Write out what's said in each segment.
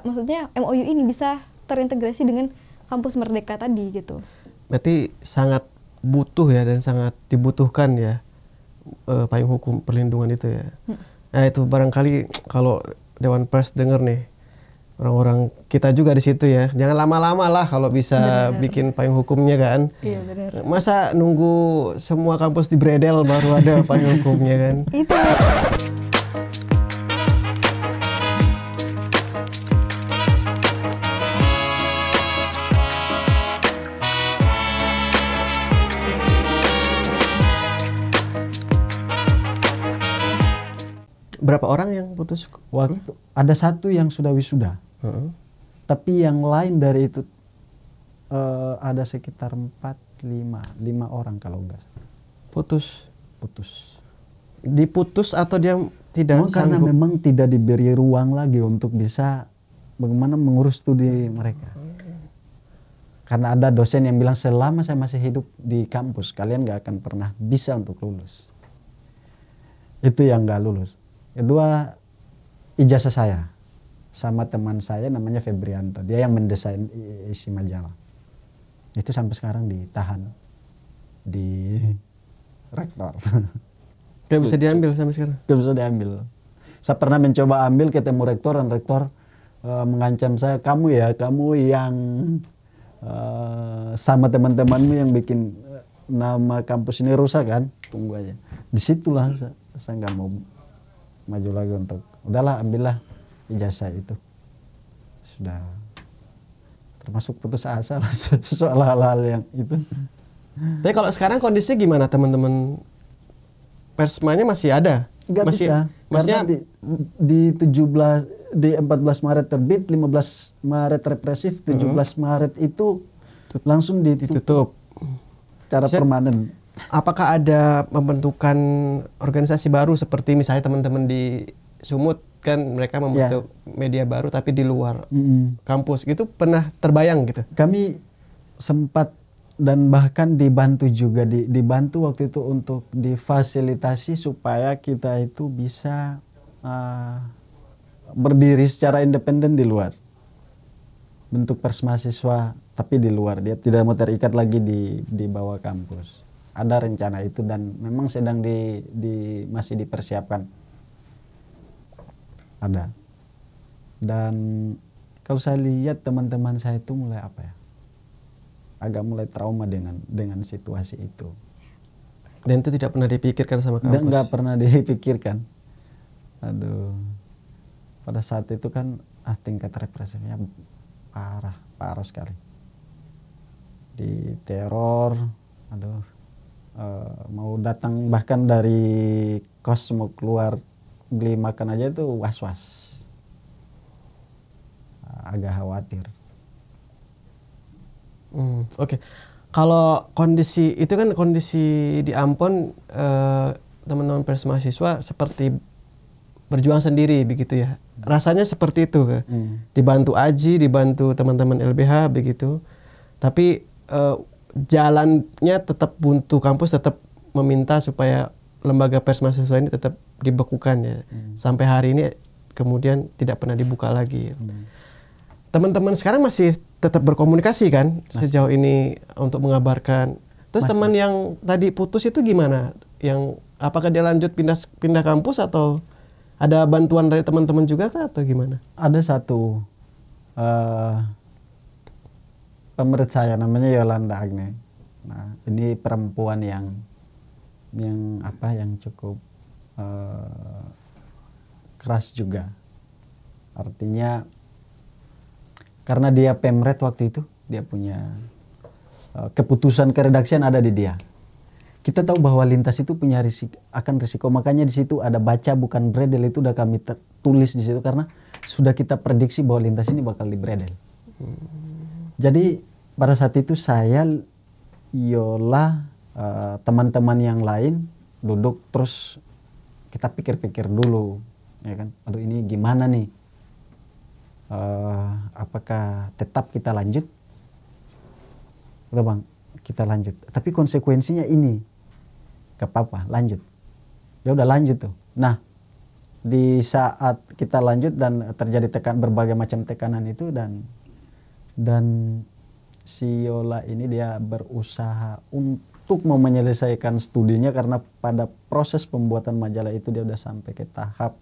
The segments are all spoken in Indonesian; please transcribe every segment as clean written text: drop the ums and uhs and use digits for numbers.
maksudnya MOU ini bisa terintegrasi dengan kampus Merdeka tadi gitu. Berarti sangat butuh ya dan sangat dibutuhkan ya payung hukum perlindungan itu ya. Nah itu barangkali kalau Dewan Pers denger nih, orang-orang kita juga di situ ya, jangan lama-lama lah kalau bisa bikin payung hukumnya kan. Iya benar. Masa nunggu semua kampus di bredel baru ada payung hukumnya kan. Itu. Berapa orang yang putus? Waktu ada satu yang sudah wisuda, tapi yang lain dari itu ada sekitar 5 orang kalau enggak salah. Putus. Diputus atau dia tidak karena sanggup? memang tidak diberi ruang lagi untuk bisa bagaimana mengurus studi mereka. Karena ada dosen yang bilang selama saya masih hidup di kampus kalian nggak akan pernah bisa untuk lulus. Itu yang nggak lulus. Kedua, ijazah saya sama teman saya namanya Febrianto. Dia yang mendesain isi majalah. Itu sampai sekarang ditahan di rektor. Gak bisa diambil sampai sekarang? Gak bisa diambil. Saya pernah mencoba ambil, ketemu rektor, dan rektor mengancam saya, kamu yang sama teman-temanmu yang bikin nama kampus ini rusak kan? Tunggu aja. Disitulah saya nggak mau maju lagi untuk, udahlah ambillah ijazah itu. Sudah termasuk putus asa lah soal hal-hal yang itu. Tapi kalau sekarang kondisinya gimana teman-teman? Persmanya masih ada? Nggak masih, bisa. Maksudnya di 14 Maret terbit, 15 Maret represif, 17 Maret itu langsung ditutup. Cara permanen. Apakah ada pembentukan organisasi baru seperti misalnya teman-teman di Sumut kan mereka membentuk media baru tapi di luar kampus gitu, pernah terbayang gitu? Kami sempat dan bahkan dibantu juga, dibantu waktu itu untuk difasilitasi supaya kita itu bisa berdiri secara independen di luar. Bentuk pers mahasiswa tapi di luar, dia tidak mau terikat lagi di bawah kampus. Ada rencana itu dan memang sedang masih dipersiapkan. Ada. Dan kalau saya lihat teman-teman saya itu mulai agak mulai trauma dengan situasi itu. Dan itu tidak pernah dipikirkan sama kampus? Nggak pernah dipikirkan. Aduh. Pada saat itu kan tingkat represinya parah sekali. Diteror, mau datang bahkan dari kos mau keluar beli makan aja itu was-was. Agak khawatir. Oke. Kalau kondisi itu kan kondisi di Ampon, teman-teman pers mahasiswa seperti berjuang sendiri begitu ya. Rasanya seperti itu kan. Dibantu Aji, dibantu teman-teman LBH begitu. Tapi jalannya tetap buntu, kampus tetap meminta supaya lembaga pers mahasiswa ini tetap dibekukan ya. Sampai hari ini kemudian tidak pernah dibuka lagi. Teman-teman sekarang masih tetap berkomunikasi kan sejauh ini untuk mengabarkan. Terus teman yang tadi putus itu gimana? Yang apakah dia lanjut pindah kampus atau ada bantuan dari teman-teman juga kah atau gimana? Ada satu pemerit saya namanya Yolanda Agne. Nah, ini perempuan yang cukup keras juga. Artinya karena dia pemret waktu itu, dia punya keputusan keredaksian ada di dia. Kita tahu bahwa lintas itu punya akan risiko, makanya di situ ada baca bukan bredel, itu udah kami tulis di situ karena sudah kita prediksi bahwa lintas ini bakal di bredel. Jadi pada saat itu saya, Yola, teman-teman yang lain duduk terus kita pikir-pikir dulu, ya kan? Aduh ini gimana nih? Apakah tetap kita lanjut? Udah bang, kita lanjut. Tapi konsekuensinya ini, gak apa-apa, lanjut. Ya udah lanjut tuh. Nah, di saat kita lanjut dan terjadi berbagai macam tekanan itu, dan si Yola ini dia berusaha untuk mau menyelesaikan studinya, karena pada proses pembuatan majalah itu dia udah sampai ke tahap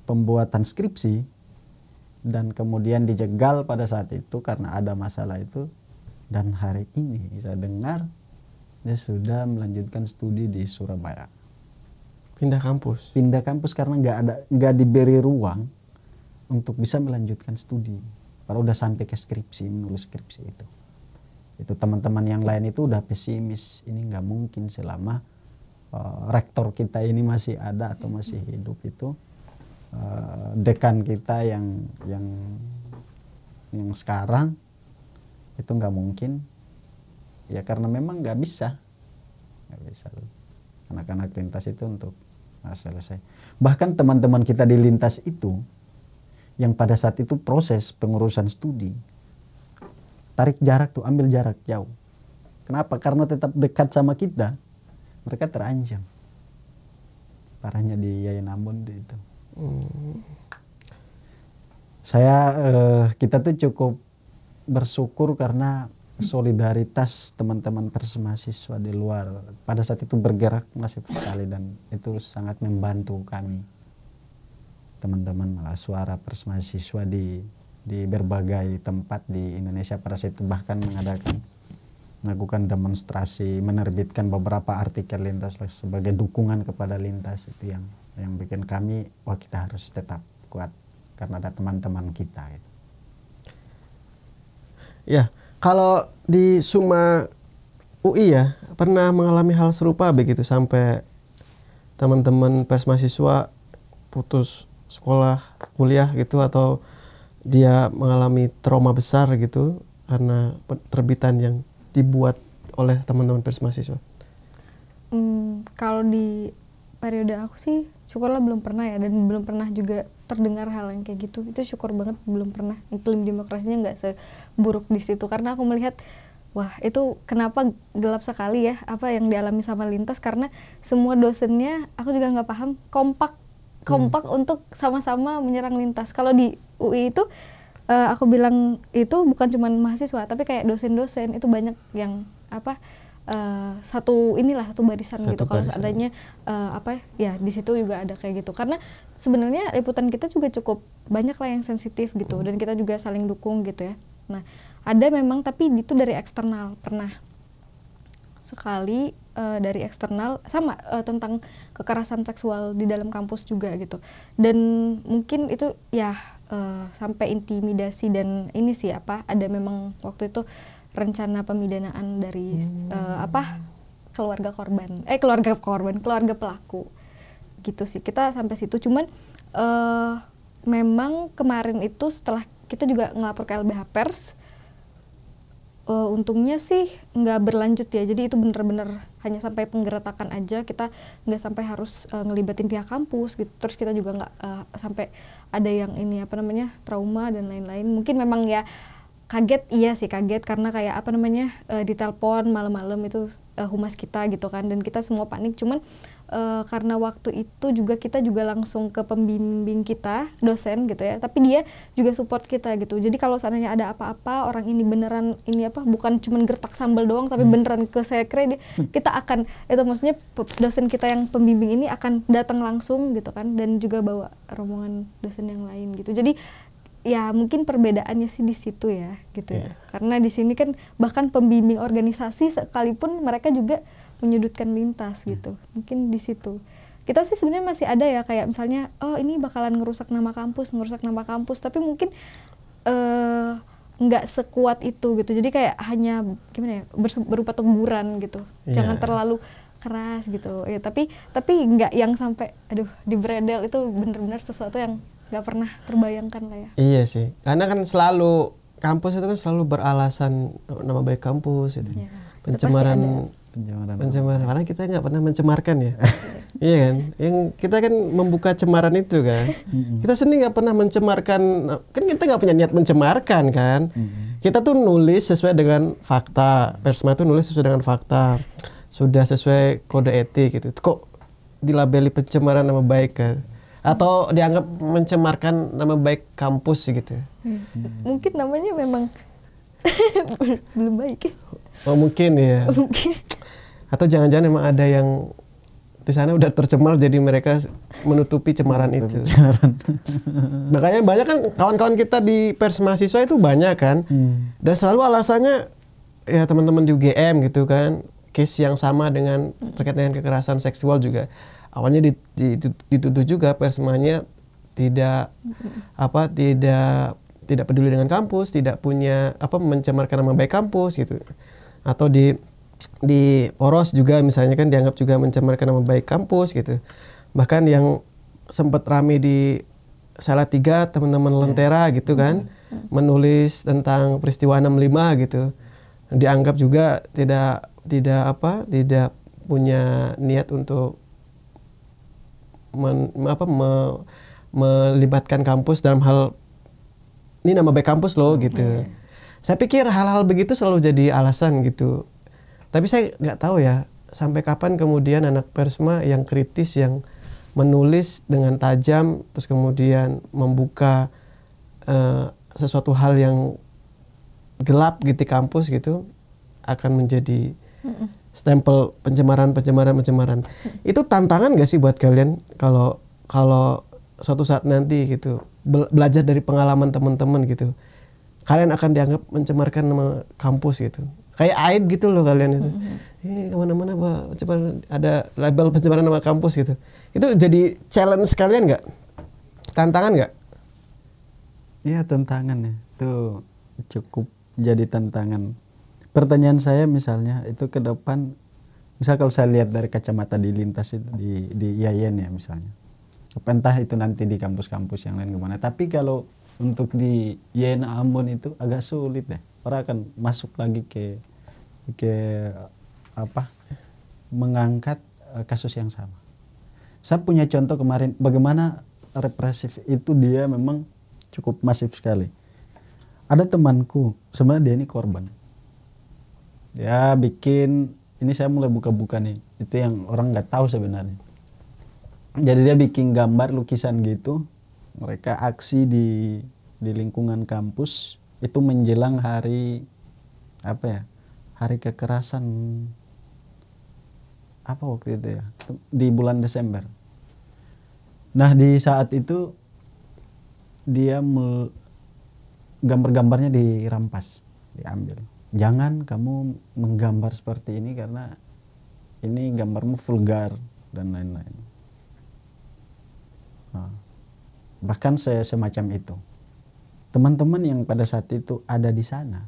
pembuatan skripsi, dan kemudian dijegal pada saat itu karena ada masalah itu. Dan hari ini saya dengar dia sudah melanjutkan studi di Surabaya. Pindah kampus Karena nggak diberi ruang untuk bisa melanjutkan studi. Padahal udah sampai ke skripsi, menulis skripsi itu. Itu teman-teman yang lain itu udah pesimis, ini nggak mungkin selama rektor kita ini masih ada atau masih hidup itu. Dekan kita yang sekarang itu nggak mungkin, ya karena memang nggak bisa anak-anak lintas itu untuk selesai. Bahkan teman-teman kita di lintas itu yang pada saat itu proses pengurusan studi, tarik jarak tuh, ambil jarak jauh. Kenapa? Karena tetap dekat sama kita, mereka terancam. Parahnya di Yayan Ambon itu. Kita tuh cukup bersyukur karena solidaritas teman-teman pers mahasiswa di luar pada saat itu bergerak masif sekali, dan itu sangat membantu kami, teman-teman suara pers mahasiswa di berbagai tempat di Indonesia pada saat itu, bahkan melakukan demonstrasi, menerbitkan beberapa artikel lintas sebagai dukungan kepada lintas. Itu yang bikin kami, wah kita harus tetap kuat karena ada teman-teman kita gitu. Ya, kalau di Suma UI ya pernah mengalami hal serupa begitu, sampai teman-teman pers mahasiswa putus sekolah kuliah gitu, atau dia mengalami trauma besar gitu karena terbitan yang dibuat oleh teman-teman pers mahasiswa? Kalau di periode aku sih syukurlah belum pernah ya, dan belum pernah juga terdengar hal yang kayak gitu. Itu syukur banget belum pernah. Iklim demokrasinya nggak seburuk di situ, karena aku melihat wah itu kenapa gelap sekali ya apa yang dialami sama lintas, karena semua dosennya aku juga nggak paham kompak untuk sama-sama menyerang lintas. Kalau di UI itu aku bilang itu bukan cuma mahasiswa, tapi kayak dosen-dosen itu banyak yang satu barisan gitu. Kalau seandainya ya di situ juga ada kayak gitu, karena sebenarnya liputan kita juga cukup banyak lah yang sensitif gitu, dan kita juga saling dukung gitu ya. Nah ada memang, tapi itu dari eksternal. Pernah sekali dari eksternal sama tentang kekerasan seksual di dalam kampus juga gitu, dan mungkin itu ya sampai intimidasi, dan ini sih ada memang waktu itu rencana pemidanaan dari keluarga pelaku gitu sih. Kita sampai situ, cuman memang kemarin itu setelah kita juga ngelapor ke LBH Pers, untungnya sih nggak berlanjut ya, jadi itu bener-bener hanya sampai penggeretakan aja, kita nggak sampai harus ngelibatin pihak kampus gitu. Terus kita juga nggak sampai ada yang trauma dan lain-lain. Mungkin memang ya kaget, iya sih kaget, karena kayak ditelepon malam-malam itu humas kita gitu kan, dan kita semua panik. Cuman karena waktu itu kita juga langsung ke pembimbing kita, dosen gitu ya, tapi dia juga support kita gitu. Jadi kalau seandainya ada apa-apa, orang ini beneran bukan cuman gertak sambal doang, tapi beneran ke sekre, kita akan itu, maksudnya dosen kita yang pembimbing ini akan datang langsung gitu kan, dan juga bawa rombongan dosen yang lain gitu. Jadi ya mungkin perbedaannya sih di situ ya gitu ya. Karena di sini kan bahkan pembimbing organisasi sekalipun mereka juga menyudutkan lintas gitu. Mungkin di situ. Kita sih sebenarnya masih ada ya kayak misalnya ini bakalan ngerusak nama kampus, tapi mungkin nggak sekuat itu gitu. Jadi kayak hanya berupa teguran gitu. Jangan terlalu keras gitu. Ya, tapi nggak yang sampai dibredel, itu benar-benar sesuatu yang nggak pernah terbayangkan lah ya. Iya sih, karena kan selalu kampus itu kan selalu beralasan nama baik kampus itu. Ya, pencemaran. Karena kita nggak pernah mencemarkan ya. Iya kan, yang kita kan membuka cemaran itu kan. Kita sendiri nggak pernah mencemarkan, kan kita nggak punya niat mencemarkan kan. Kita tuh nulis sesuai dengan fakta, Persma tuh nulis sesuai dengan fakta, sudah sesuai kode etik gitu. Kok dilabeli pencemaran nama baik kan, atau dianggap mencemarkan nama baik kampus gitu. Mungkin namanya memang belum baik. Oh mungkin ya. Atau jangan-jangan emang ada yang di sana udah tercemar jadi mereka menutupi cemaran itu. Makanya banyak kan kawan-kawan kita di pers mahasiswa itu banyak kan. Dan selalu alasannya ya teman-teman di UGM gitu kan, case yang sama dengan terkait dengan kekerasan seksual juga. Awalnya dituduh juga persmanya tidak tidak peduli dengan kampus, tidak punya mencemarkan nama baik kampus gitu. Atau di Poros juga misalnya kan dianggap juga mencemarkan nama baik kampus gitu. Bahkan yang sempat rame di Salatiga teman-teman Lentera gitu kan, menulis tentang peristiwa 65 gitu. Dianggap juga tidak punya niat untuk melibatkan kampus dalam hal ini nama baik kampus loh gitu. Saya pikir hal-hal begitu selalu jadi alasan gitu. Tapi saya nggak tahu ya sampai kapan kemudian anak persma yang kritis, yang menulis dengan tajam, terus kemudian membuka sesuatu hal yang gelap gitu di kampus gitu, akan menjadi stempel pencemaran. Itu tantangan nggak sih buat kalian kalau suatu saat nanti gitu belajar dari pengalaman teman-teman gitu, kalian akan dianggap mencemarkan nama kampus gitu? Kayak aib gitu loh kalian itu. Kemana-mana ada label pencemaran nama kampus gitu. Itu jadi challenge kalian nggak? Tantangan nggak? Iya tantangan ya. Itu cukup jadi tantangan. Pertanyaan saya misalnya itu ke depan, misal kalau saya lihat dari kacamata di lintas itu di IAIN ya misalnya. Entah itu nanti di kampus-kampus yang lain gimana. Tapi kalau untuk di IAIN Ambon itu agak sulit deh. Orang akan masuk lagi ke mengangkat kasus yang sama. Saya punya contoh kemarin bagaimana represif itu dia memang cukup masif sekali. Ada temanku, sebenarnya dia ini korban. Dia bikin, ini saya mulai buka-buka nih, itu yang orang nggak tahu sebenarnya. Jadi dia bikin gambar lukisan gitu, mereka aksi di lingkungan kampus itu menjelang hari hari kekerasan waktu itu ya, di bulan Desember. Nah di saat itu dia gambar-gambarnya dirampas, diambil. Jangan kamu menggambar seperti ini karena ini gambarmu vulgar dan lain-lain. Bahkan semacam itu. Teman-teman yang pada saat itu ada di sana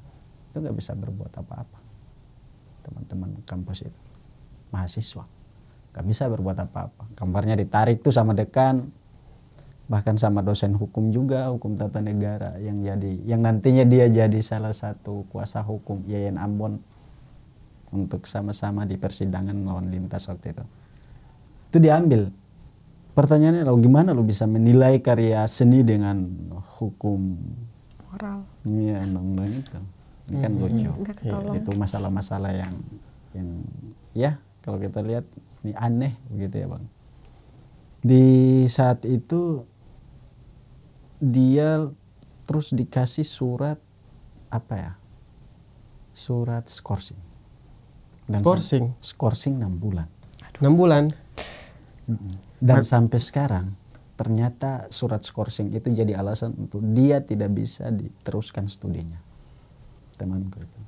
itu nggak bisa berbuat apa-apa. Teman-teman kampus itu, mahasiswa, nggak bisa berbuat apa-apa. Gambarnya ditarik tuh sama dekan, bahkan sama dosen hukum juga, hukum tata negara yang nantinya dia jadi salah satu kuasa hukum IAIN Ambon untuk sama-sama di persidangan lawan lintas waktu itu. Itu diambil. Pertanyaannya lo gimana lo bisa menilai karya seni dengan hukum Moral. Iya, undang-undang itu. Ini kan lucu. Itu masalah-masalah yang ya kalau kita lihat ini aneh begitu ya Bang. Di saat itu dia terus dikasih surat surat skorsing. Dan skorsing 6 bulan. 6 bulan. Dan sampai sekarang ternyata surat skorsing itu jadi alasan untuk dia tidak bisa diteruskan studinya. Temanku itu.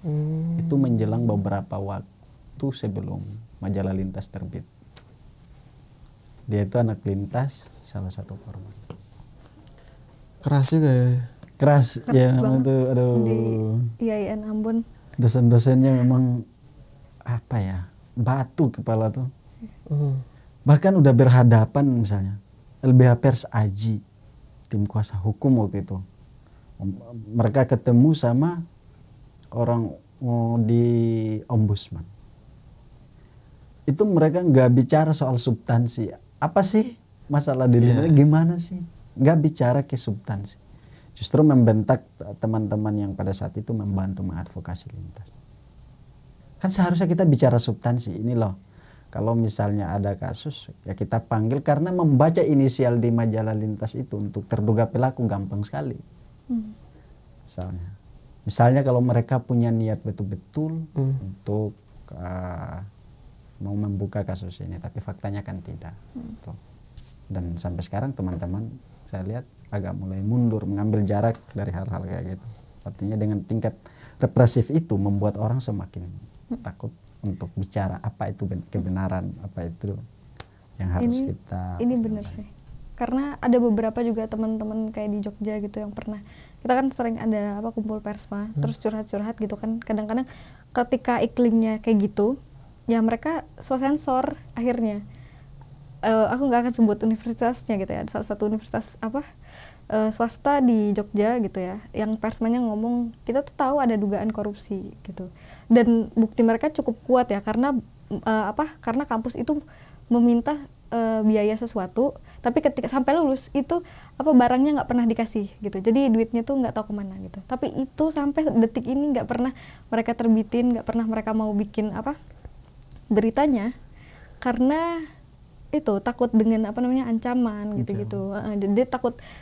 Itu menjelang beberapa waktu sebelum majalah Lintas terbit. Dia itu anak Lintas, salah satu korban. Keras juga ya. Keras ya itu, aduh. Di IAIN Ambon. Dosen-dosennya memang batu kepala tuh. Bahkan udah berhadapan misalnya LBH Pers Aji, tim kuasa hukum waktu itu. Mereka ketemu sama orang di ombudsman. Itu mereka nggak bicara soal substansi. Apa sih masalah di lintas? Gimana sih? Nggak bicara ke substansi. Justru membentak teman-teman yang pada saat itu membantu mengadvokasi lintas. Kan seharusnya kita bicara substansi. Ini loh, Kalau misalnya ada kasus, ya kita panggil karena membaca inisial di majalah Lintas itu untuk terduga pelaku gampang sekali. Misalnya kalau mereka punya niat betul-betul untuk mau membuka kasus ini, tapi faktanya kan tidak. Tuh. Dan sampai sekarang teman-teman saya lihat agak mulai mundur, mengambil jarak dari hal-hal kayak gitu. Artinya dengan tingkat represif itu membuat orang semakin takut untuk bicara apa itu kebenaran, apa itu yang harus ini benar sih. Karena ada beberapa juga teman-teman kayak di Jogja gitu yang pernah, kita kan sering ada kumpul persma, terus curhat-curhat gitu kan. Kadang-kadang ketika iklimnya kayak gitu, ya mereka swasensor akhirnya. Aku nggak akan sebut universitasnya gitu ya, salah satu universitas swasta di Jogja gitu ya, yang persmanya ngomong kita tuh tahu ada dugaan korupsi gitu, dan bukti mereka cukup kuat ya, karena karena kampus itu meminta biaya sesuatu, tapi ketika sampai lulus itu barangnya nggak pernah dikasih gitu, jadi duitnya tuh nggak tahu kemana gitu. Tapi itu sampai detik ini nggak pernah mereka terbitin, nggak pernah mereka mau bikin beritanya, karena itu takut dengan ancaman gitu-gitu. Dia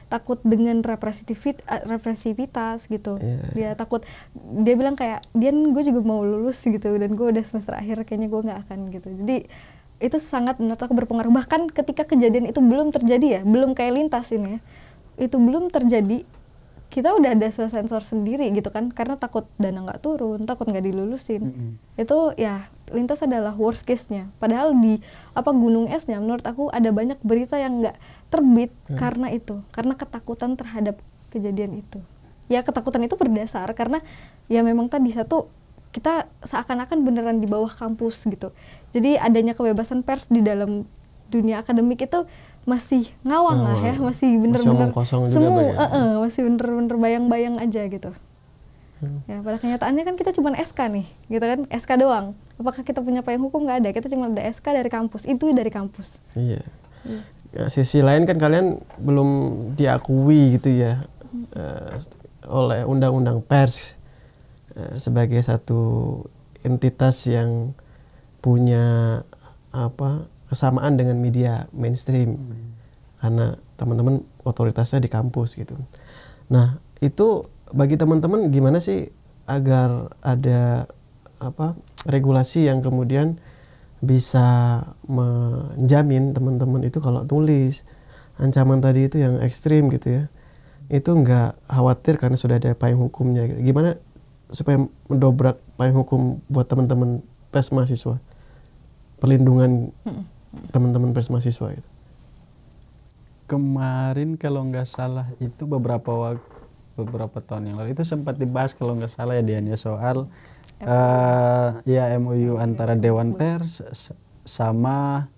takut dengan represivitas gitu. Dia takut, dia bilang kayak, Dian gue juga mau lulus gitu, dan gue udah semester akhir, kayaknya gue nggak akan gitu. Jadi itu sangat menurut aku berpengaruh. Bahkan ketika kejadian itu belum terjadi ya, belum kayak Lintas ini ya, itu belum terjadi, kita udah ada sensor sendiri gitu kan, karena takut dana nggak turun, takut nggak dilulusin. Itu ya Lintas adalah worst case-nya. Padahal di gunung esnya menurut aku ada banyak berita yang nggak terbit karena itu, karena ketakutan terhadap kejadian itu. Ya ketakutan itu berdasar karena ya memang tadi satu, kita seakan-akan beneran di bawah kampus gitu. Jadi adanya kebebasan pers di dalam dunia akademik itu masih ngawang lah ya, masih bener-bener masih bener-bener bayang-bayang aja gitu. Ya pada kenyataannya kan kita cuma SK nih, gitu kan, SK doang. Apakah kita punya payung hukum? Nggak ada, kita cuma ada SK dari kampus, itu dari kampus. Iya. Ya, sisi lain kan kalian belum diakui gitu ya oleh undang-undang pers sebagai satu entitas yang punya kesamaan dengan media mainstream, karena teman-teman otoritasnya di kampus gitu. Nah itu bagi teman-teman gimana sih agar ada regulasi yang kemudian bisa menjamin teman-teman itu kalau nulis ancaman tadi itu yang ekstrim gitu ya, itu nggak khawatir karena sudah ada payung hukumnya gitu. Gimana supaya mendobrak payung hukum buat teman-teman pers mahasiswa, perlindungan teman-teman pers mahasiswa itu? Kemarin kalau nggak salah itu beberapa tahun yang lalu itu sempat dibahas kalau nggak salah ya Dian, soal MOU antara Dewan Pers sama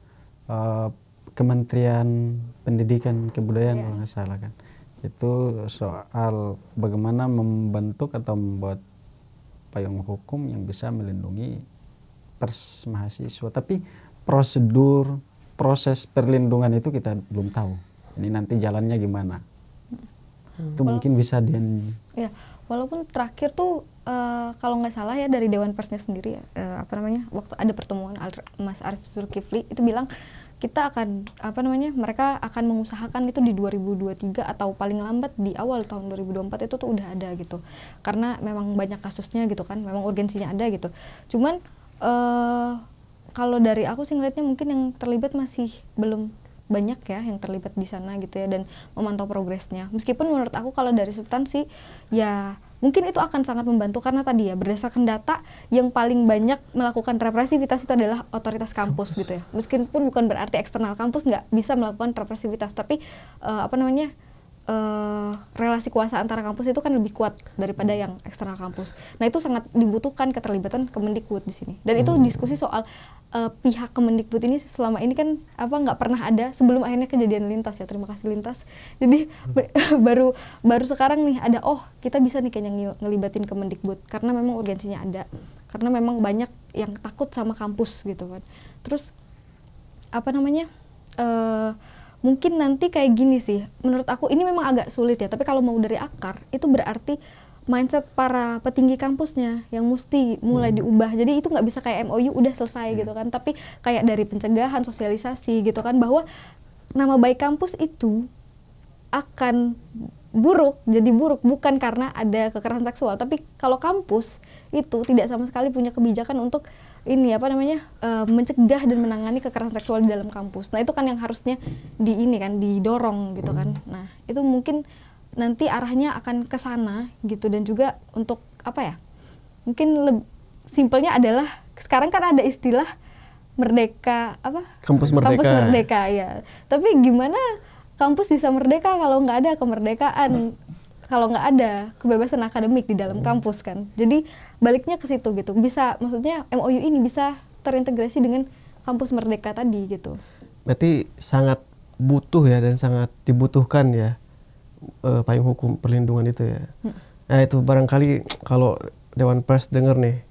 Kementerian Pendidikan Kebudayaan kalau nggak salah kan. Itu soal bagaimana membentuk atau membuat payung hukum yang bisa melindungi pers mahasiswa. Tapi proses perlindungan itu kita belum tahu. Ini nanti jalannya gimana? Itu mungkin bisa ya, walaupun terakhir tuh kalau nggak salah ya dari Dewan Persnya sendiri ya, waktu ada pertemuan Mas Arief Zulkifli itu bilang kita akan mereka akan mengusahakan itu di 2023 atau paling lambat di awal tahun 2024 itu tuh udah ada gitu, karena memang banyak kasusnya gitu kan, memang urgensinya ada gitu. Cuman kalau dari aku sih ngeliatnya mungkin yang terlibat masih belum banyak ya yang terlibat di sana gitu ya, dan memantau progresnya. Meskipun menurut aku kalau dari substansi ya mungkin itu akan sangat membantu, karena tadi ya berdasarkan data yang paling banyak melakukan represivitas itu adalah otoritas kampus gitu ya. Meskipun bukan berarti eksternal kampus nggak bisa melakukan represivitas, tapi relasi kuasa antara kampus itu kan lebih kuat daripada yang eksternal kampus. Nah itu sangat dibutuhkan keterlibatan Kemendikbud di sini. Dan itu diskusi soal pihak Kemendikbud ini selama ini kan nggak pernah ada sebelum akhirnya kejadian Lintas ya. Terima kasih Lintas. Jadi baru sekarang nih ada, kita bisa nih kayaknya ngelibatin Kemendikbud karena memang urgensinya ada. Karena memang banyak yang takut sama kampus gitu kan. Terus mungkin nanti kayak gini sih, menurut aku ini memang agak sulit ya, tapi kalau mau dari akar itu berarti mindset para petinggi kampusnya yang mesti mulai diubah. Jadi itu nggak bisa kayak MOU udah selesai gitu kan, tapi kayak dari pencegahan, sosialisasi gitu kan, bahwa nama baik kampus itu akan jadi buruk bukan karena ada kekerasan seksual, tapi kalau kampus itu tidak sama sekali punya kebijakan untuk ini mencegah dan menangani kekerasan seksual di dalam kampus. Nah itu kan yang harusnya didorong gitu kan. Nah itu mungkin nanti arahnya akan ke sana gitu. Dan juga untuk mungkin simpelnya adalah sekarang kan ada istilah merdeka kampus merdeka ya, tapi gimana kampus bisa merdeka kalau nggak ada kemerdekaan, kalau nggak ada kebebasan akademik di dalam kampus kan. Jadi baliknya ke situ gitu. Bisa, maksudnya MOU ini bisa terintegrasi dengan kampus merdeka tadi gitu. Berarti sangat butuh ya dan sangat dibutuhkan ya payung hukum perlindungan itu ya. Nah itu barangkali kalau Dewan Pers denger nih,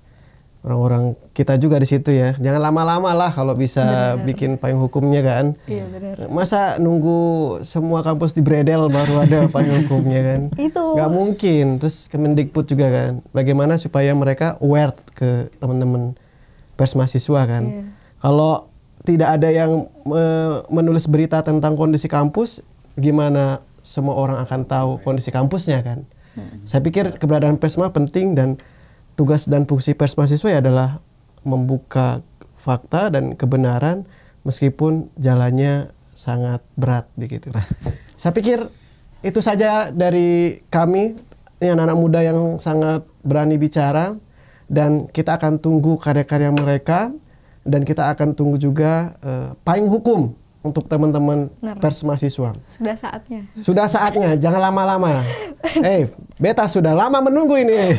orang-orang kita juga di situ ya, jangan lama-lama lah kalau bisa bikin payung hukumnya kan. Iya benar. Masa nunggu semua kampus dibredel baru ada payung hukumnya kan? Itu nggak mungkin. Terus Kemendikbud juga kan, bagaimana supaya mereka aware ke teman-teman pers mahasiswa kan. Iya. Kalau tidak ada yang menulis berita tentang kondisi kampus, gimana semua orang akan tahu kondisi kampusnya kan? Saya pikir keberadaan Persma penting, dan tugas dan fungsi pers mahasiswa ya adalah membuka fakta dan kebenaran meskipun jalannya sangat berat begitu. Saya pikir itu saja dari kami, ini anak-anak muda yang sangat berani bicara, dan kita akan tunggu karya-karya mereka, dan kita akan tunggu juga payung hukum untuk teman-teman pers mahasiswa. Sudah saatnya, jangan lama-lama. Beta sudah lama menunggu ini.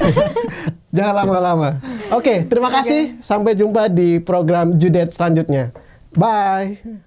Jangan lama-lama. Oke, terima kasih. Sampai jumpa di program Judet selanjutnya. Bye.